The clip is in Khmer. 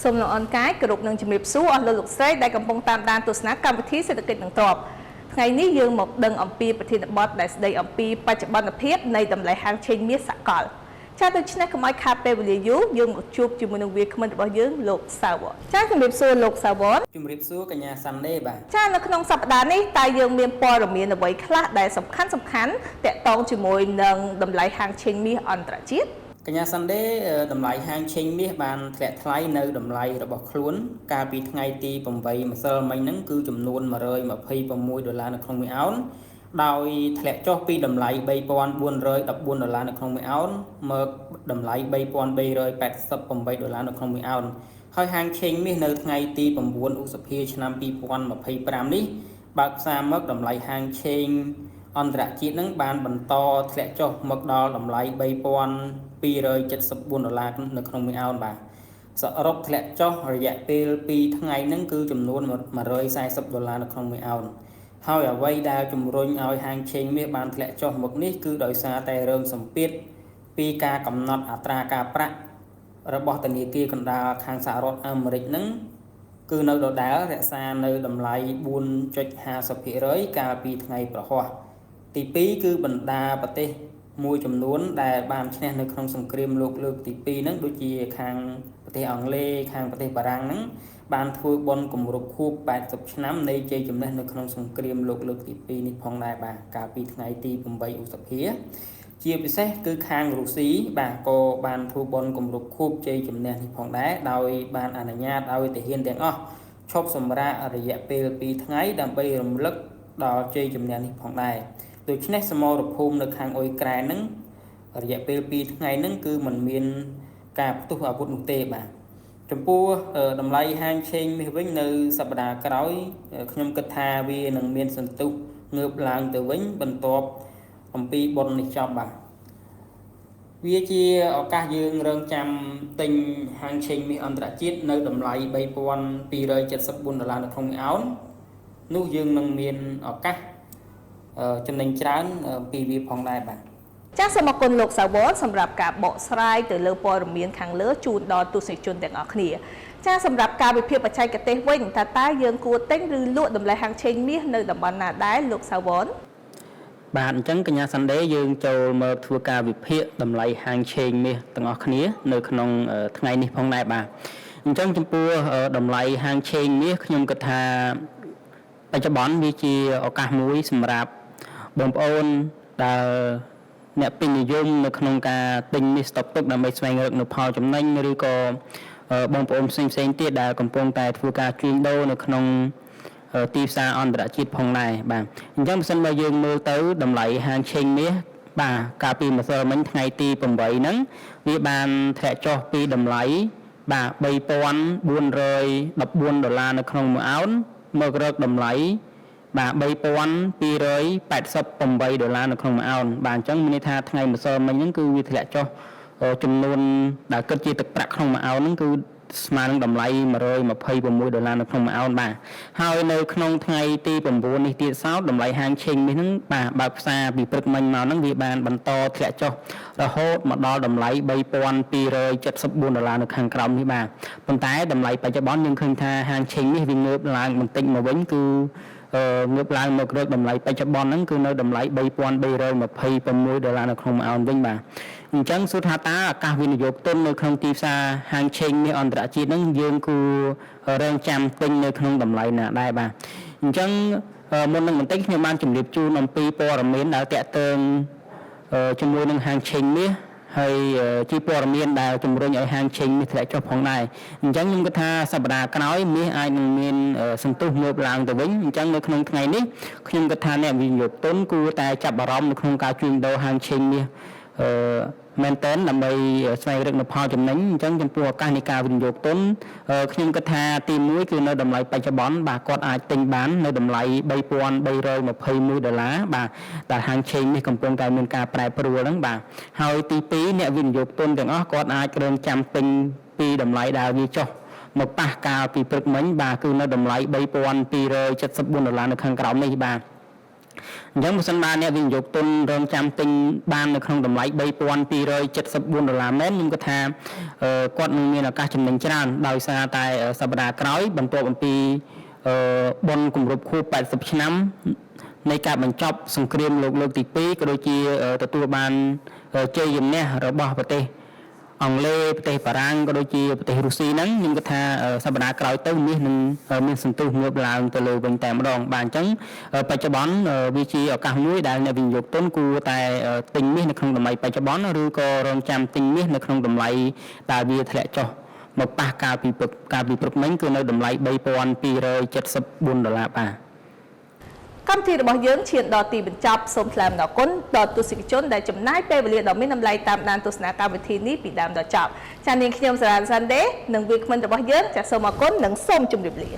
សូមលោកអនកាយគោរពនឹងជំរាបសួរអស់លោកស្រីដែលកំពុងតាមដានទស្សនាកម្មវិធីសេដ្ឋកិច្ចនិងទ្រព្យថ្ងៃនេះយើងមកដឹងអំពីប្រធានបទដែលស្ដីអំពីបច្ចុប្បន្នភាពនៃតម្លៃហាងឆេងមាសសកលចាដូច្នេះកុំឲ្យខាតពេលវេលាយូរយើងមកជួបជាមួយនឹងវាគ្មិនរបស់យើងលោកសាវ័នចាជំរាបសួរលោកសាវ័នជំរាបសួរកញ្ញាសាន់ដេបាទចានៅក្នុងសប្តាហ៍នេះតើយើងមានព័ត៌មានអ្វីខ្លះដែលសំខាន់តាក់ទងជាមួយនឹងតម្លៃហាងឆេងមាសអន្តរជាតិកញ្ញាសាន់ដេតម្លៃហាងឆេងមាសបានធ្លាក់ថ្លៃនៅតម្លៃរបស់ខ្លួនកាលពីថ្ងៃទី8ម្សិលមិញហ្នឹងគឺចំនួន$126នៅក្នុង1អោនដោយធ្លាក់ចុះពីតម្លៃ$3,414នៅក្នុង1អោនមកតម្លៃ$3,388នៅក្នុង1អោនហើយហាងឆេងមាសនៅថ្ងៃទី9ឧសភាឆ្នាំ2025នេះបើកផ្សារមកតម្លៃហាងឆេងអន្តរជាតិនឹងបានបន្តធ្លាក់ចុះមកដល់តម្លៃ$3,274នៅក្នុង1អោនបាទសរុបធ្លាក់ចុះរយៈពេល2ថ្ងៃហ្នឹងគឺចំនួន$140នៅក្នុង1អោនហើយអ្វីដែលជំរុញឲ្យហាងឆេងមាសបានធ្លាក់ចុះមកនេះគឺដោយសារតែរើមសម្ពាធពីការកំណត់អត្រាការប្រាក់របស់ធនាគារកណ្ដាលខាងសហរដ្ឋអាមេរិកហ្នឹងគឺនៅដដែលរក្សានៅតម្លៃ 4.50% កាលពីថ្ងៃប្រហ័សទី2គឺបណ្ដាប្រទេសមួយចំនួនដែលបានឈ្នះនៅក្នុងសង្គ្រាមលោកលើកទី2ហ្នឹងដូចជាខាងប្រទេសអង់គ្លេសខាងប្រទេសបារាំងហ្នឹងបានធ្វើបុណ្យគម្រប់ខួប80ឆ្នាំនៃជ័យជំនះនៅក្នុងសង្គ្រាមលោកលើកទី2នេះផងដែរបាទកាលពីថ្ងៃទី8ឧសភាជាពិសេសគឺខាងរុស្ស៊ីបាទក៏បានធ្វើបុណ្យគម្រប់ខួបជ័យជំនះនេះផងដែរដោយបានអនុញ្ញាតឲ្យទាហានទាំងអស់ឈប់សម្រាករយៈពេល2ថ្ងៃដើម្បីរំលឹកដល់ជ័យជំនះនេះផងដែរដូច្នេះសមរភូមិនៅខាងអ៊ុយក្រែនហ្នឹងរយៈពេល2ថ្ងៃហ្នឹងគឺมันមានការផ្ទុះអាវុធនោះទេបាទចំពោះតម្លៃហាងឆេងមាសវិញនៅសប្តាហ៍ក្រោយខ្ញុំគិតថាវានឹងមានសន្ទុះងើបឡើងទៅវិញបន្ទាប់អំពីបុណ្យនេះចប់បាទវាជាឱកាសយើងរងចាំទិញហាងឆេងមាសអន្តរជាតិនៅតម្លៃ$3,274នៅក្នុង1អោននោះយើងនឹងមានឱកាសចំណេញច្រើនពីវាផងដែរបាទចាសសូមអរគុណលោកសាវ័នសម្រាប់ការបកស្រាយទៅលើព័ត៌មានខាងលើជូនដល់ទស្សនិកជនទាំងអស់គ្នាចាសសម្រាប់ការវិភាគបច្ចេកទេសវិញតើយើងគួរទិញឬលក់តម្លៃហាងឆេងមាសនៅតំបន់ណាដែរលោកសាវ័នបាទអញ្ចឹងកញ្ញាសាន់ដេយើងចូលមកធ្វើការវិភាគតម្លៃហាងឆេងមាសទាំងអស់គ្នានៅក្នុងថ្ងៃនេះផងដែរបាទអញ្ចឹងចំពោះតម្លៃហាងឆេងមាសខ្ញុំគិតថាបច្ចុប្បន្នវាជាឱកាសមួយសម្រាប់បងប្អូនដែលអ្នកពេញនិយមនៅក្នុងការទិញមាសស្តុកទុកដើម្បីស្វែងរកនូវផលចំណេញឬក៏បងប្អូនផ្សេងទៀតដែលកំពុងតែធ្វើការជួញដូរនៅក្នុងទីផ្សារអន្តរជាតិផងដែរបាទអញ្ចឹងបើសិនបើយើងមើលទៅតម្លៃហាងឆេងមាសបាទកាលពីម្សិលមិញថ្ងៃទី8ហ្នឹងវាបានធ្លាក់ចុះពីតម្លៃបាទ$3,414នៅក្នុង1អោនមករកតម្លៃបាទ$3,288នៅក្នុង1អោនបាទអញ្ចឹងមានន័យថាថ្ងៃម្សិលមិញហ្នឹងគឺវាធ្លាក់ចុះចំនួនដែលគិតជាទឹកប្រាក់ក្នុង1អោនហ្នឹងគឺស្មើនឹងតម្លៃ$126នៅក្នុង1អោនបាទហើយនៅក្នុងថ្ងៃទី9នេះទៀតសោតតម្លៃហាងឆេងមាសហ្នឹងបាទបើកផ្សារពីព្រឹកមិញមកហ្នឹងវាបានបន្តធ្លាក់ចុះរហូតមកដល់តម្លៃ$3,274នៅខាងក្រោមនេះបាទប៉ុន្តែតម្លៃបច្ចុប្បន្នយើងឃើញថាហាងឆេងមាសវាងើបឡើងបន្តិចមកវិញគឺងើបឡើងមករកតម្លៃបច្ចុប្បន្នហ្នឹងគឺនៅតម្លៃ$3,326នៅក្នុង1អោនវិញបាទអញ្ចឹងសួរថាតើឱកាសវិនិយោគទុននៅក្នុងទីផ្សារហាងឆេងមាសអន្តរជាតិហ្នឹងយើងគួររងចាំទិញនៅក្នុងតម្លៃណាដែរបាទអញ្ចឹងមុននឹងបន្តិចខ្ញុំបានជម្រាបជូនអំពីព័ត៌មានដែលតាក់ទងជាមួយនឹងហាងឆេងមាសហើយជាព័ត៌មានដែលជំរុញឲ្យហាងឆេងមាសធ្លាក់ចុះផងដែរអញ្ចឹងខ្ញុំគិតថាសប្តាហ៍ក្រោយមាសអាចនឹងមានសន្ទុះងើបឡើងទៅវិញអញ្ចឹងនៅក្នុងថ្ងៃនេះខ្ញុំគិតថាអ្នកវិនិយោគទុនគួរតែចាប់អារម្មណ៍នៅក្នុងការជួញដូរហាងឆេងមាសមែនតើដើម្បីស្វែងរកនូវផលចំណេញអញ្ចឹងចំពោះឱកាសនៃការវិនិយោគទុនខ្ញុំគិតថាទី1គឺនៅតម្លៃបច្ចុប្បន្នបាទគាត់អាចទិញបាននៅតម្លៃ$3,321បាទដែលហាងឆេងមាសកំពុងតែមានការប្រែប្រួលហ្នឹងបាទហើយទី2អ្នកវិនិយោគទុនទាំងអស់គាត់អាចរងចាំទិញពីតម្លៃដែលវាចុះមកប៉ះកាលពីព្រឹកមិញបាទគឺនៅតម្លៃ$3,274នៅខាងក្រោមនេះបាទ អញ្ចឹងបើសិនបានអ្នកវិនិយោគទុនរងចាំទិញបាននៅក្នុងតម្លៃ$3,274មែនខ្ញុំគិតថាគាត់នឹងមានឱកាសចំណេញច្រើនដោយសារតែសប្តាហ៍ក្រោយបន្ទាប់អំពីបុណ្យគម្រប់ខួប80ឆ្នាំនៃការបញ្ចប់សង្គ្រាមលោកលើកទី2ក៏ដូចជាទទួលបានជ័យជំនះរបស់ប្រទេសអង់គ្លេសប្រទេសបារាំងក៏ដូចជាប្រទេសរុស្ស៊ីហ្នឹងខ្ញុំគិតថាសប្តាហ៍ក្រោយទៅមាសនឹងមានសន្ទុះងើបឡើងទៅលើវិញតែម្ដងបាទអញ្ចឹងបច្ចុប្បន្នវាជាឱកាសមួយដែលអ្នកវិនិយោគទុនគួរតែទិញមាសនៅក្នុងតម្លៃបច្ចុប្បន្នឬក៏រងចាំទិញមាសនៅក្នុងតម្លៃដែលវាធ្លាក់ចុះមកប៉ះកាលពីព្រឹកមិញគឺនៅតម្លៃ$3,274បាទកម្មវិធីរបស់យើងឈានដល់ទីបញ្ចប់សូមថ្លែងអំណរគុណដល់ទស្សនិកជនដែលចំណាយពេលវេលាដ៏មានតម្លៃតាមដានទស្សនាកម្មវិធីនេះពីដើមដល់ចប់ចា៎នាងខ្ញុំសារ៉ានសាន់ដេនិងវាគ្មិនរបស់យើងចា៎សូមអរគុណនិងសូមជម្រាបលា